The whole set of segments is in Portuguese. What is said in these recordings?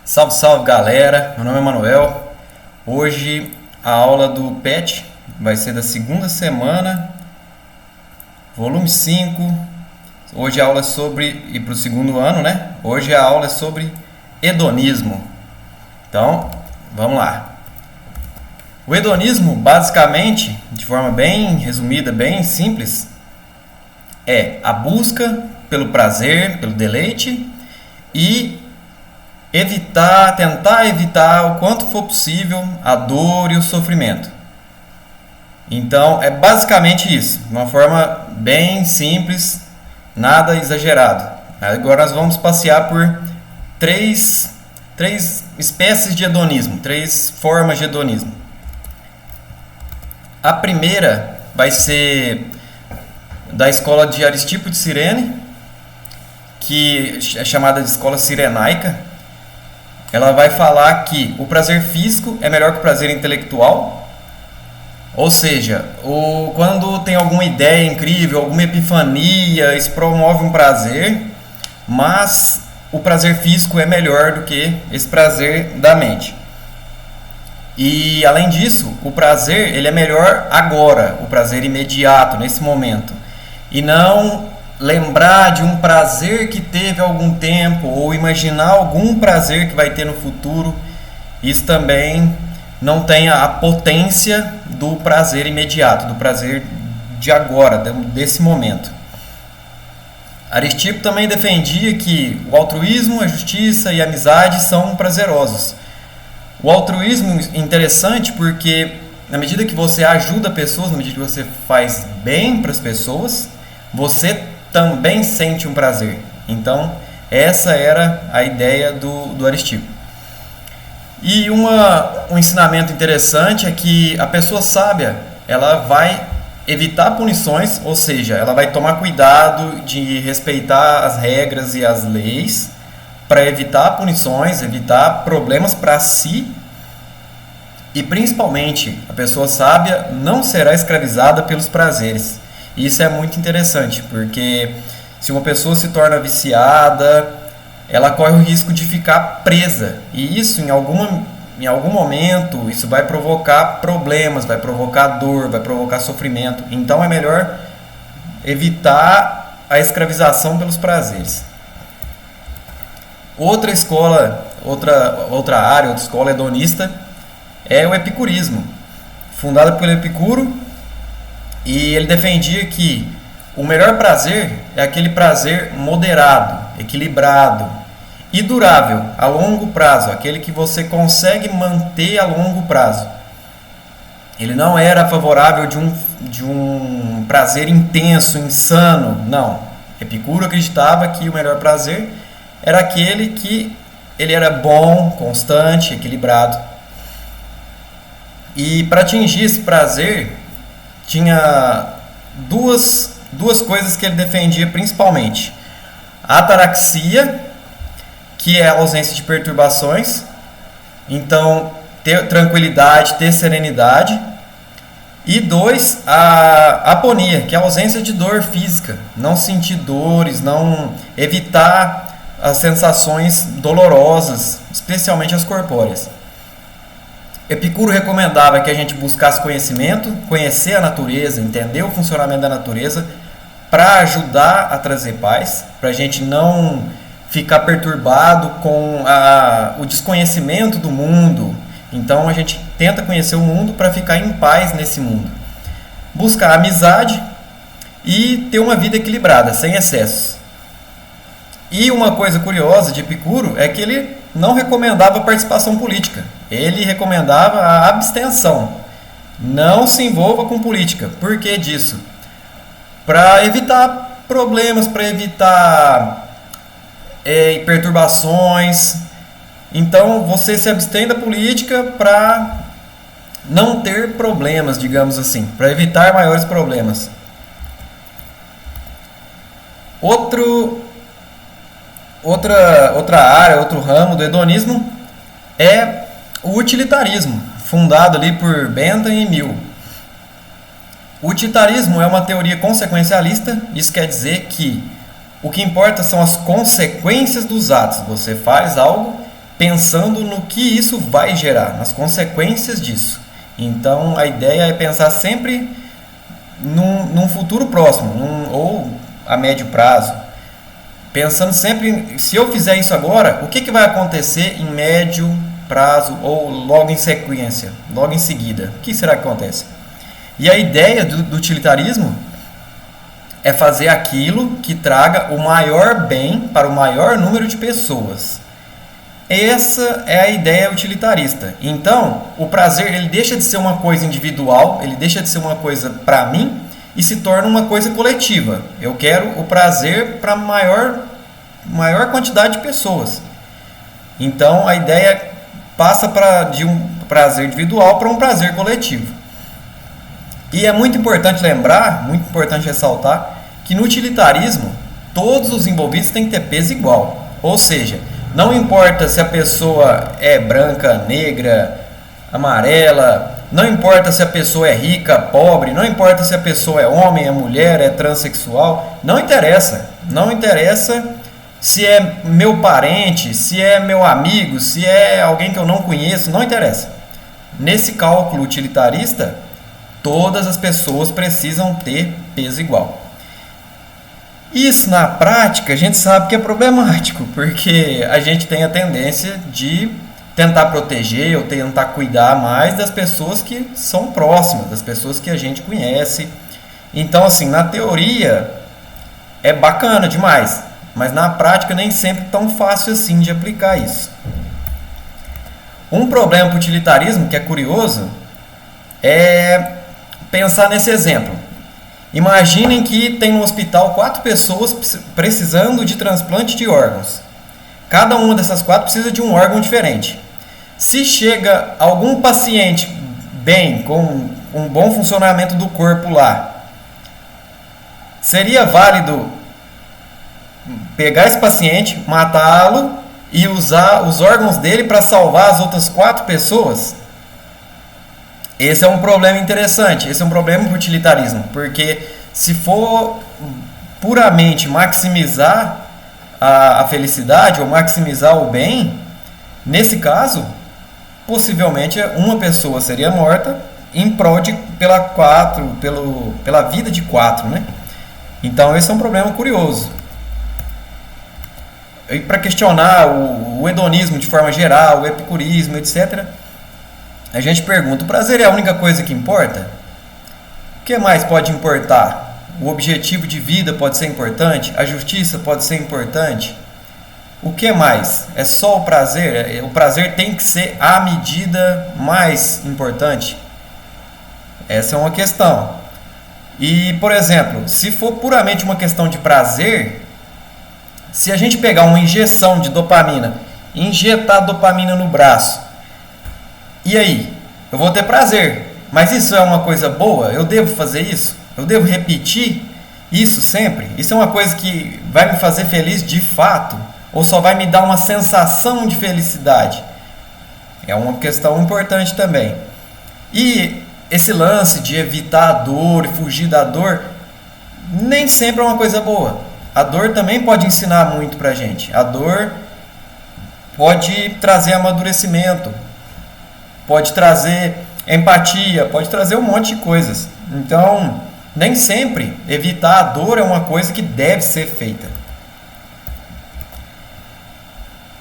Salve, salve galera, meu nome é Manuel. Hoje a aula do PET vai ser da segunda semana, volume 5. Hoje a aula é sobre, e para o segundo ano, né? Hoje a aula é sobre hedonismo. Então, vamos lá. O hedonismo, basicamente, de forma bem resumida, bem simples, é a busca pelo prazer, pelo deleite e tentar evitar o quanto for possível a dor e o sofrimento. Então, é basicamente isso, de uma forma bem simples, nada exagerado. Agora nós vamos passear por três espécies de hedonismo, três formas de hedonismo. A primeira vai ser da escola de Aristipo de Cirene, que é chamada de escola cirenaica. Ela vai falar que o prazer físico é melhor que o prazer intelectual. Ou seja, quando tem alguma ideia incrível, alguma epifania, isso promove um prazer, mas o prazer físico é melhor do que esse prazer da mente. E além disso, o prazer ele é melhor agora, o prazer imediato, nesse momento. E não lembrar de um prazer que teve há algum tempo ou imaginar algum prazer que vai ter no futuro. Isso também não tem a potência do prazer imediato, do prazer de agora, desse momento. Aristipo também defendia que o altruísmo, a justiça e a amizade são prazerosos. O altruísmo é interessante porque na medida que você ajuda pessoas, na medida que você faz bem para as pessoas, você também sente um prazer. Então, essa era a ideia do Aristipo. E um ensinamento interessante é que a pessoa sábia, ela vai evitar punições, ou seja, ela vai tomar cuidado de respeitar as regras e as leis para evitar punições, evitar problemas para si. E principalmente, a pessoa sábia não será escravizada pelos prazeres. Isso é muito interessante, porque se uma pessoa se torna viciada, ela corre o risco de ficar presa. E isso, em algum momento, isso vai provocar problemas, vai provocar dor, vai provocar sofrimento. Então é melhor evitar a escravização pelos prazeres. Outra escola, outra área, outra escola hedonista é o epicurismo, fundada pelo Epicuro. E ele defendia que o melhor prazer é aquele prazer moderado, equilibrado e durável a longo prazo, aquele que você consegue manter a longo prazo. Ele não era favorável de um prazer intenso, insano, não. Epicuro acreditava que o melhor prazer era aquele que ele era bom, constante, equilibrado. E para atingir esse prazer, tinha duas coisas que ele defendia principalmente. A ataraxia, que é a ausência de perturbações. Então, ter tranquilidade, ter serenidade. E dois, a aponia, que é a ausência de dor física. Não sentir dores, não evitar as sensações dolorosas, especialmente as corpóreas. Epicuro recomendava que a gente buscasse conhecimento, conhecer a natureza, entender o funcionamento da natureza, para ajudar a trazer paz, para a gente não ficar perturbado com o desconhecimento do mundo. Então a gente tenta conhecer o mundo para ficar em paz nesse mundo. Buscar amizade e ter uma vida equilibrada, sem excessos. E uma coisa curiosa de Epicuro é que ele não recomendava participação política. Ele recomendava a abstenção. Não se envolva com política. Por que disso? Para evitar problemas, para evitar perturbações. Então você se abstém da política para não ter problemas, digamos assim, para evitar maiores problemas. Outra área, outro ramo do hedonismo é o utilitarismo, fundado ali por Bentham e Mill. O utilitarismo é uma teoria consequencialista. Isso quer dizer que o que importa são as consequências dos atos. Você faz algo pensando no que isso vai gerar, nas consequências disso. Então a ideia é pensar sempre num futuro próximo, ou a médio prazo. Pensando sempre, se eu fizer isso agora, o que vai acontecer em médio prazo ou logo em sequência, logo em seguida? O que será que acontece? E a ideia do utilitarismo é fazer aquilo que traga o maior bem para o maior número de pessoas. Essa é a ideia utilitarista. Então, o prazer ele deixa de ser uma coisa individual, ele deixa de ser uma coisa para mim e se torna uma coisa coletiva. Eu quero o prazer para maior quantidade de pessoas. Então, a ideia passa de um prazer individual para um prazer coletivo. E é muito importante lembrar, muito importante ressaltar, que no utilitarismo todos os envolvidos têm que ter peso igual. Ou seja, não importa se a pessoa é branca, negra, amarela, não importa se a pessoa é rica, pobre, não importa se a pessoa é homem, é mulher, é transexual, não interessa. Não interessa se é meu parente, se é meu amigo, se é alguém que eu não conheço, não interessa. Nesse cálculo utilitarista, todas as pessoas precisam ter peso igual. Isso na prática a gente sabe que é problemático, porque a gente tem a tendência de tentar proteger ou tentar cuidar mais das pessoas que são próximas, das pessoas que a gente conhece. Então, assim, na teoria é bacana demais, mas na prática nem sempre é tão fácil assim de aplicar isso. Um problema para o utilitarismo que é curioso é pensar nesse exemplo. Imaginem que tem no hospital 4 pessoas precisando de transplante de órgãos. Cada uma dessas 4 precisa de um órgão diferente. Se chega algum paciente bem, com um bom funcionamento do corpo lá, seria válido pegar esse paciente, matá-lo e usar os órgãos dele para salvar as outras 4 pessoas? Esse é um problema interessante, esse é um problema para o utilitarismo, porque se for puramente maximizar a felicidade ou maximizar o bem, nesse caso, possivelmente uma pessoa seria morta em prol pela vida de 4, né? Então esse é um problema curioso. E para questionar o hedonismo de forma geral, o epicurismo, etc., a gente pergunta, o prazer é a única coisa que importa? O que mais pode importar? O objetivo de vida pode ser importante? A justiça pode ser importante? O que mais? É só o prazer? O prazer tem que ser a medida mais importante? Essa é uma questão. E, por exemplo, se for puramente uma questão de prazer, se a gente pegar uma injeção de dopamina, injetar dopamina no braço, e aí? Eu vou ter prazer, mas isso é uma coisa boa? Eu devo fazer isso? Eu devo repetir isso sempre? Isso é uma coisa que vai me fazer feliz de fato? Ou só vai me dar uma sensação de felicidade? É uma questão importante também. E esse lance de evitar a dor e fugir da dor, nem sempre é uma coisa boa. A dor também pode ensinar muito pra gente. A dor pode trazer amadurecimento, pode trazer empatia, pode trazer um monte de coisas. Então, nem sempre evitar a dor é uma coisa que deve ser feita.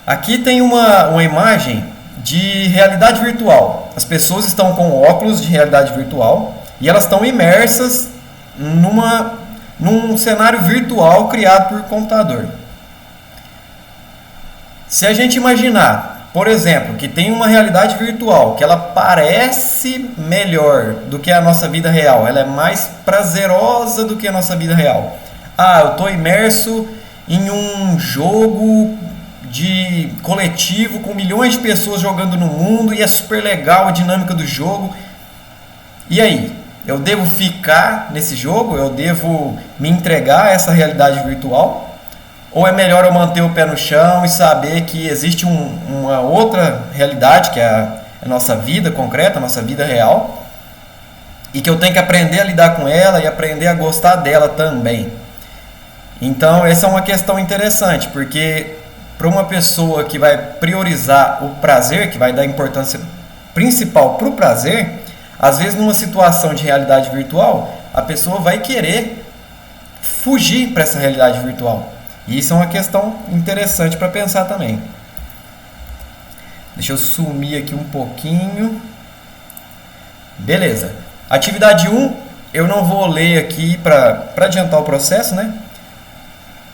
Aqui tem uma imagem de realidade virtual. As pessoas estão com óculos de realidade virtual e elas estão imersas num cenário virtual criado por computador. Se a gente imaginar, por exemplo, que tem uma realidade virtual que ela parece melhor do que a nossa vida real, ela é mais prazerosa do que a nossa vida real. Ah, eu estou imerso em um jogo de coletivo com milhões de pessoas jogando no mundo e é super legal a dinâmica do jogo. E aí? Eu devo ficar nesse jogo? Eu devo me entregar a essa realidade virtual? Ou é melhor eu manter o pé no chão e saber que existe uma outra realidade, que é a nossa vida concreta, a nossa vida real, e que eu tenho que aprender a lidar com ela e aprender a gostar dela também? Então, essa é uma questão interessante, porque para uma pessoa que vai priorizar o prazer, que vai dar importância principal para o prazer, às vezes numa situação de realidade virtual, a pessoa vai querer fugir para essa realidade virtual. E isso é uma questão interessante para pensar também. Deixa eu sumir aqui um pouquinho. Beleza. Atividade 1, eu não vou ler aqui para adiantar o processo, né?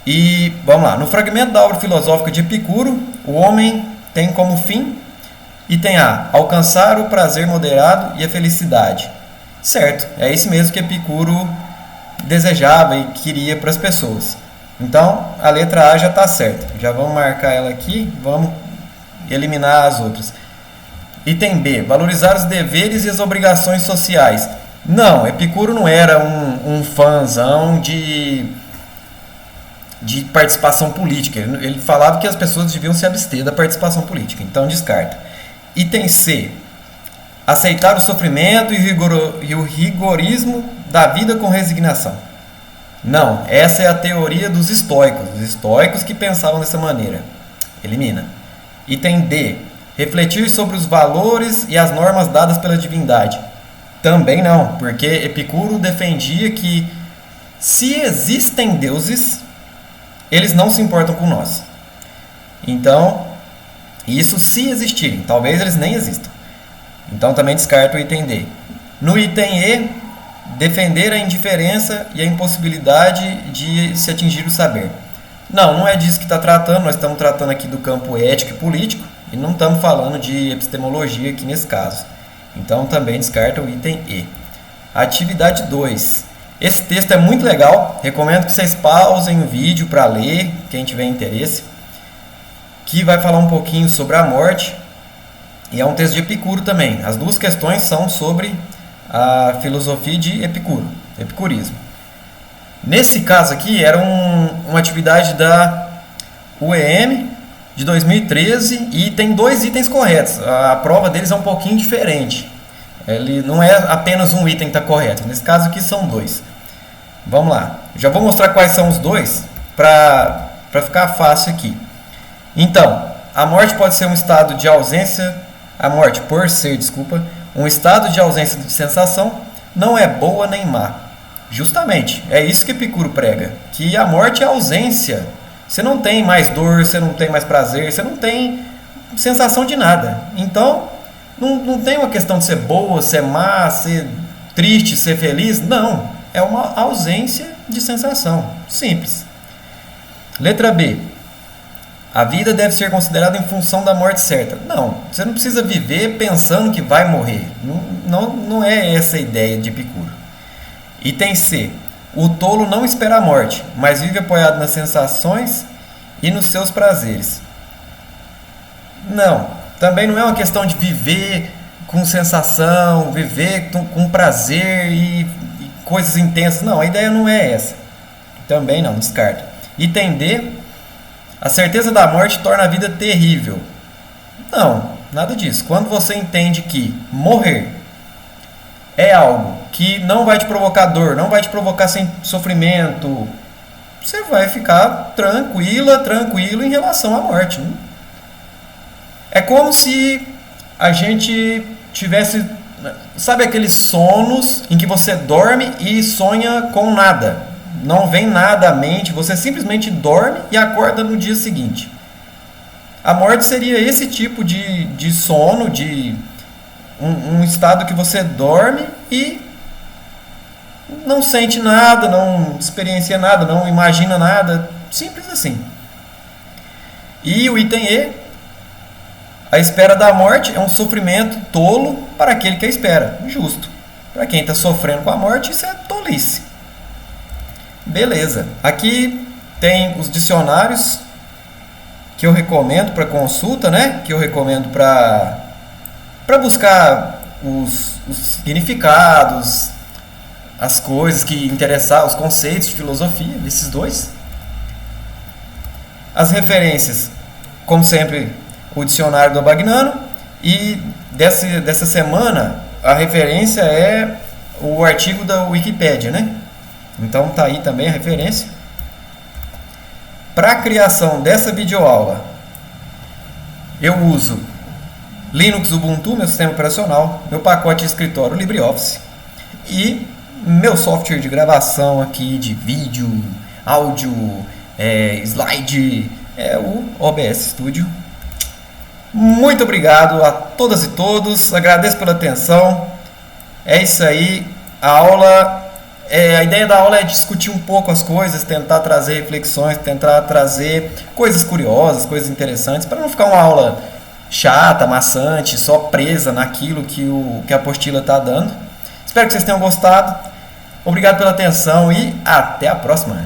E vamos lá. No fragmento da obra filosófica de Epicuro, o homem tem como fim item A, alcançar o prazer moderado e a felicidade. Certo, é isso mesmo que Epicuro desejava e queria para as pessoas. Então, a letra A já está certa. Já vamos marcar ela aqui, vamos eliminar as outras. Item B, valorizar os deveres e as obrigações sociais. Não, Epicuro não era um fãzão de participação política. Ele falava que as pessoas deviam se abster da participação política. Então, descarta. Item C, aceitar o sofrimento e o rigorismo da vida com resignação. Não, essa é a teoria dos estoicos. Os estoicos que pensavam dessa maneira. Elimina. Item D, refletir sobre os valores e as normas dadas pela divindade. Também não, porque Epicuro defendia que se existem deuses, eles não se importam com nós. Então, isso se existirem, talvez eles nem existam. Então também descarta o item D. No item E, defender a indiferença e a impossibilidade de se atingir o saber. Não é disso que está tratando, nós estamos tratando aqui do campo ético e político e não estamos falando de epistemologia aqui nesse caso. Então também descarta o item E. Atividade 2. Esse texto é muito legal, recomendo que vocês pausem o vídeo para ler, quem tiver interesse, que vai falar um pouquinho sobre a morte, e é um texto de Epicuro também. As duas questões são sobre a filosofia de Epicuro, epicurismo. Nesse caso aqui, era uma atividade da UEM de 2013 e tem 2 itens corretos. A prova deles é um pouquinho diferente. Ele não é apenas um item que está correto. Nesse caso aqui são 2. Vamos lá. Já vou mostrar quais são os 2 para ficar fácil aqui. Então, a morte pode ser um estado de ausência, a morte por ser, um estado de ausência de sensação, não é boa nem má. Justamente, é isso que Epicuro prega, que a morte é ausência. Você não tem mais dor, você não tem mais prazer, você não tem sensação de nada. Então, não tem uma questão de ser boa, ser má, ser triste, ser feliz. Não, é uma ausência de sensação. Simples. Letra B. A vida deve ser considerada em função da morte certa. Não, você não precisa viver pensando que vai morrer. Não é essa a ideia de Epicuro. Item C. O tolo não espera a morte, mas vive apoiado nas sensações e nos seus prazeres. Não, também não é uma questão de viver com sensação, viver com prazer e coisas intensas. Não, a ideia não é essa. Também não, descarta. Item D. A certeza da morte torna a vida terrível. Não, nada disso. Quando você entende que morrer é algo que não vai te provocar dor, não vai te provocar sofrimento, você vai ficar tranquilo em relação à morte. É como se a gente tivesse... Sabe aqueles sonos em que você dorme e sonha com nada? Não vem nada à mente, você simplesmente dorme e acorda no dia seguinte. A morte seria esse tipo de sono, de um estado que você dorme e não sente nada, não experiencia nada, não imagina nada. Simples assim. E o item E, a espera da morte é um sofrimento tolo para aquele que a espera. Justo. Para quem está sofrendo com a morte, isso é tolice. Beleza. Aqui tem os dicionários que eu recomendo para consulta, né? Que eu recomendo para buscar os significados, as coisas que interessar, os conceitos de filosofia, esses 2. As referências, como sempre, o dicionário do Abagnano, e dessa semana a referência é o artigo da Wikipédia, né? Então tá aí também a referência. Para a criação dessa videoaula, Eu uso Linux Ubuntu, meu sistema operacional, meu pacote de escritório LibreOffice e meu software de gravação aqui de vídeo, áudio, slide, é o OBS Studio. Muito obrigado a todas e todos, agradeço pela atenção. É isso aí, a ideia da aula é discutir um pouco as coisas, tentar trazer reflexões, tentar trazer coisas curiosas, coisas interessantes, para não ficar uma aula chata, maçante, só presa naquilo que a apostila está dando. Espero que vocês tenham gostado. Obrigado pela atenção e até a próxima.